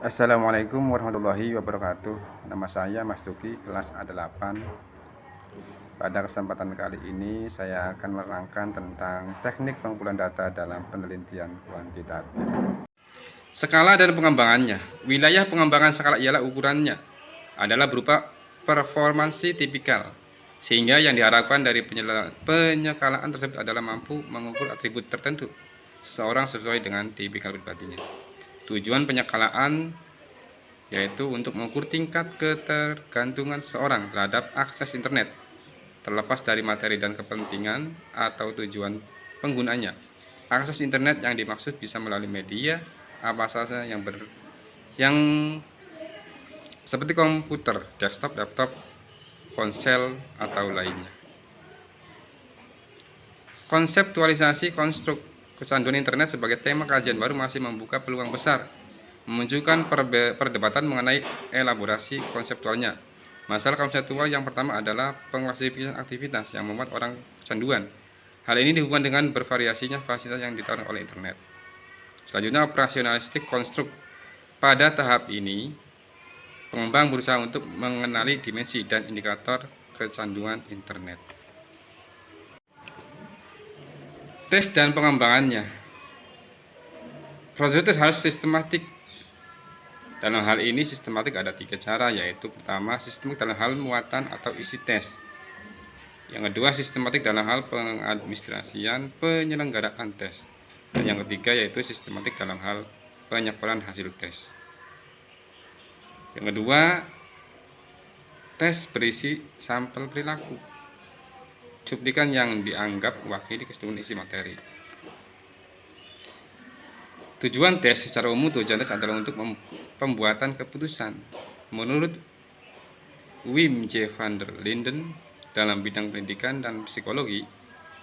Assalamualaikum warahmatullahi wabarakatuh. Nama saya Mas Duki, kelas A8. Pada kesempatan kali ini saya akan menerangkan tentang teknik pengumpulan data dalam penelitian kuantitatif. Skala dan pengembangannya. Wilayah pengembangan skala ialah ukurannya adalah berupa performansi tipikal, sehingga yang diharapkan dari penyekalaan tersebut adalah mampu mengukur atribut tertentu seseorang sesuai dengan tipikal pribadinya. Tujuan penyekalaan yaitu untuk mengukur tingkat ketergantungan seseorang terhadap akses internet, terlepas dari materi dan kepentingan atau tujuan penggunanya. Akses internet yang dimaksud bisa melalui media apa saja yang seperti komputer, desktop, laptop, ponsel, atau lainnya. Konseptualisasi konstruk kecanduan internet sebagai tema kajian baru masih membuka peluang besar, memunculkan perdebatan mengenai elaborasi konseptualnya. Masalah konseptual yang pertama adalah pengklasifikasian aktivitas yang membuat orang kecanduan. Hal ini dihubungkan dengan bervariasinya fasilitas yang ditawarkan oleh internet. Selanjutnya, operasionalistik konstruk. Pada tahap ini, pengembang berusaha untuk mengenali dimensi dan indikator kecanduan internet. Tes dan pengembangannya. Prosedur tes harus sistematik. Dalam hal ini sistematik ada 3 cara, yaitu pertama sistematik dalam hal muatan atau isi tes. Yang kedua sistematik dalam hal pengadministrasian penyelenggaraan tes. Dan yang ketiga yaitu sistematik dalam hal penyebaran hasil tes. Yang kedua, tes berisi sampel perilaku. Cuplikan yang dianggap mewakili keseluruhan isi materi. Tujuan tes secara umum adalah untuk pembuatan keputusan. Menurut Wim J. van der Linden dalam bidang pendidikan dan psikologi,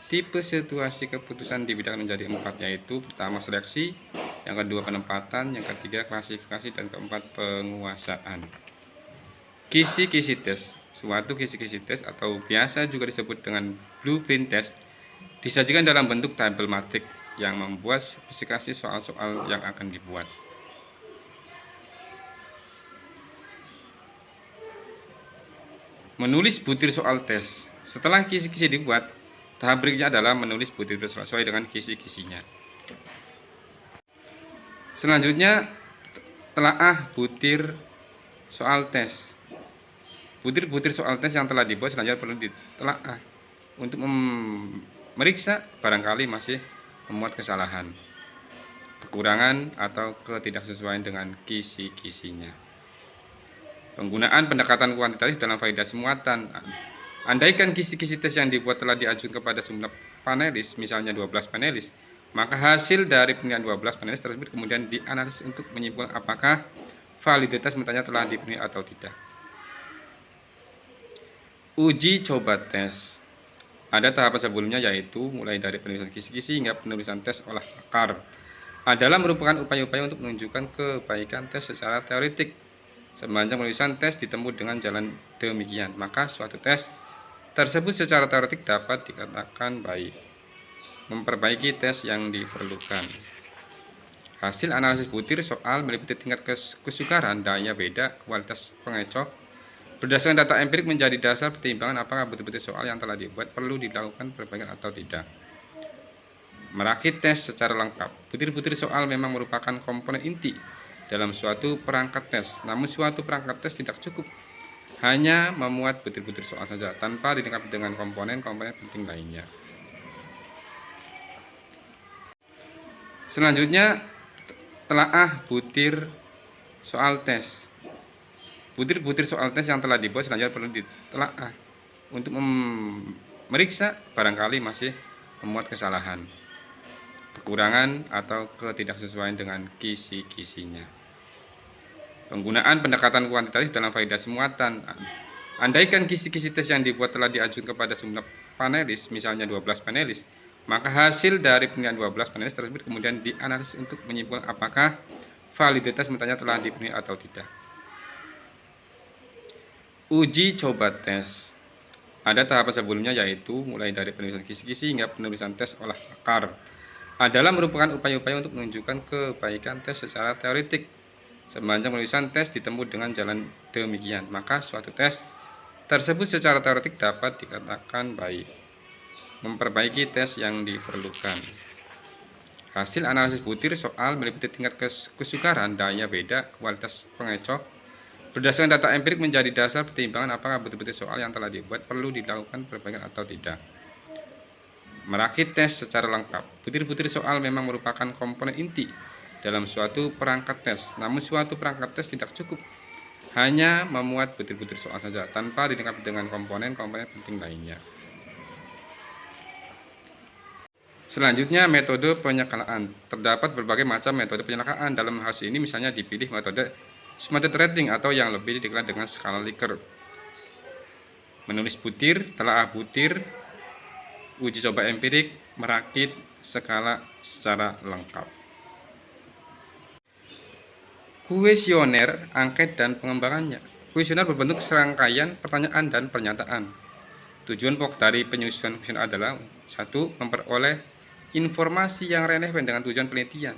tipe situasi keputusan dibedakan menjadi 4, yaitu pertama seleksi, yang kedua penempatan, yang ketiga klasifikasi, dan keempat penguasaan. Kisi-kisi tes. Suatu kisi-kisi tes atau biasa juga disebut dengan blueprint tes disajikan dalam bentuk tabel matrik yang membuat spesifikasi soal-soal yang akan dibuat. Menulis butir soal tes. Setelah kisi-kisi dibuat, tahap berikutnya adalah menulis butir sesuai dengan kisi-kisinya. Selanjutnya, telaah butir soal tes. Butir-butir soal tes yang telah dibuat selanjutnya perlu ditelaah untuk memeriksa barangkali masih memuat kesalahan, kekurangan, atau ketidaksesuaian dengan kisi-kisinya. Penggunaan pendekatan kuantitatif dalam validasi muatan. Andaikan kisi-kisi tes yang dibuat telah diajukan kepada jumlah panelis, misalnya 12 panelis, maka hasil dari penilaian 12 panelis tersebut kemudian dianalisis untuk menyimpulkan apakah validitas muatannya telah dipenuhi atau tidak. Uji coba tes. Ada tahapan sebelumnya, yaitu mulai dari penulisan kisi-kisi hingga penulisan tes olah akar. Adalah merupakan upaya-upaya untuk menunjukkan kebaikan tes secara teoretik. Sepanjang penulisan tes ditempuh dengan jalan demikian, maka suatu tes tersebut secara teoretik dapat dikatakan baik. Memperbaiki tes yang diperlukan. Hasil analisis butir soal meliputi tingkat kesukaran, daya beda, kualitas pengecoh. Berdasarkan data empirik menjadi dasar pertimbangan apakah butir-butir soal yang telah dibuat perlu dilakukan perbaikan atau tidak. Merakit tes secara lengkap. Butir-butir soal memang merupakan komponen inti dalam suatu perangkat tes. Namun suatu perangkat tes tidak cukup hanya memuat butir-butir soal saja tanpa dilengkapi dengan komponen-komponen penting lainnya. Selanjutnya, telaah butir soal tes. Butir-butir soal tes yang telah dibuat selanjutnya perlu ditelaah untuk memeriksa barangkali masih memuat kesalahan, kekurangan, atau ketidaksesuaian dengan kisi-kisinya. Penggunaan pendekatan kuantitatif dalam validasi muatan. Andaikan kisi-kisi tes yang dibuat telah diajukan kepada jumlah panelis, misalnya 12 panelis, maka hasil dari penilaian 12 panelis tersebut kemudian dianalisis untuk menyimpulkan apakah validitas muatannya telah dipenuhi atau tidak. Uji coba tes. Ada tahapan sebelumnya, yaitu mulai dari penulisan kisi-kisi hingga penulisan tes olah akar. Adalah merupakan upaya-upaya untuk menunjukkan kebaikan tes secara teoretik. Sepanjang penulisan tes ditempuh dengan jalan demikian, maka suatu tes tersebut secara teoretik dapat dikatakan baik. Memperbaiki tes yang diperlukan. Hasil analisis butir soal meliputi tingkat kesukaran, daya beda, kualitas pengecoh. Berdasarkan data empirik menjadi dasar pertimbangan apakah butir-butir soal yang telah dibuat perlu dilakukan perbaikan atau tidak. Merakit tes secara lengkap. Butir-butir soal memang merupakan komponen inti dalam suatu perangkat tes. Namun suatu perangkat tes tidak cukup hanya memuat butir-butir soal saja tanpa dilengkapi dengan komponen-komponen penting lainnya. Selanjutnya, metode penyekalaan. Terdapat berbagai macam metode penyekalaan. Dalam hasil ini misalnya dipilih metode smatted rating atau yang lebih dikenal dengan skala Likert. Menulis butir, telaah butir, uji coba empirik, merakit skala secara lengkap. Kuesioner, angket dan pengembangannya. Kuesioner berbentuk serangkaian pertanyaan dan pernyataan. Tujuan pokok dari penyusunan kuesioner adalah 1. Memperoleh informasi yang relevan dengan tujuan penelitian.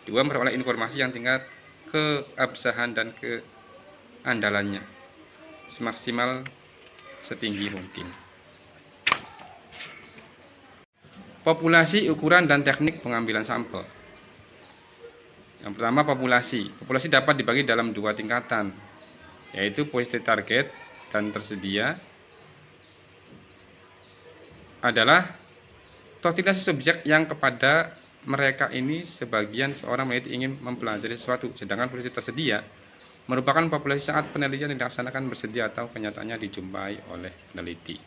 2. Memperoleh informasi yang tingkat keabsahan dan keandalannya semaksimal setinggi mungkin. Populasi, ukuran, dan teknik pengambilan sampel. Yang pertama, populasi. Populasi dapat dibagi dalam dua tingkatan, yaitu posisi target dan tersedia adalah totalitas subjek yang kepada mereka ini sebagian seorang peneliti ingin mempelajari sesuatu, sedangkan posisi tersedia merupakan populasi saat penelitian dilaksanakan bersedia atau kenyataannya dijumpai oleh peneliti.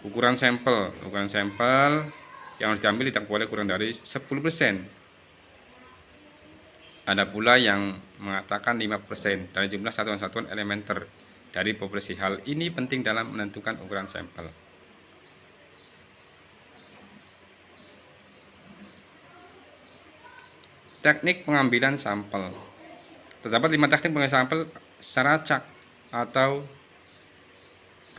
Ukuran sampel. Ukuran sampel yang harus diambil tidak boleh kurang dari 10%. Ada pula yang mengatakan 5% dari jumlah satuan-satuan elementer dari populasi. Hal ini penting dalam menentukan ukuran sampel. Teknik pengambilan sampel. Terdapat 5 teknik pengambilan sampel secara acak atau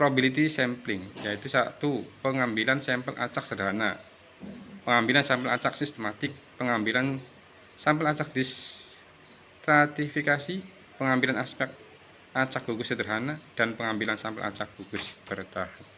probability sampling, yaitu 1. Pengambilan sampel acak sederhana, pengambilan sampel acak sistematik, pengambilan sampel acak distratifikasi, pengambilan aspek acak gugus sederhana, dan pengambilan sampel acak gugus bertahap.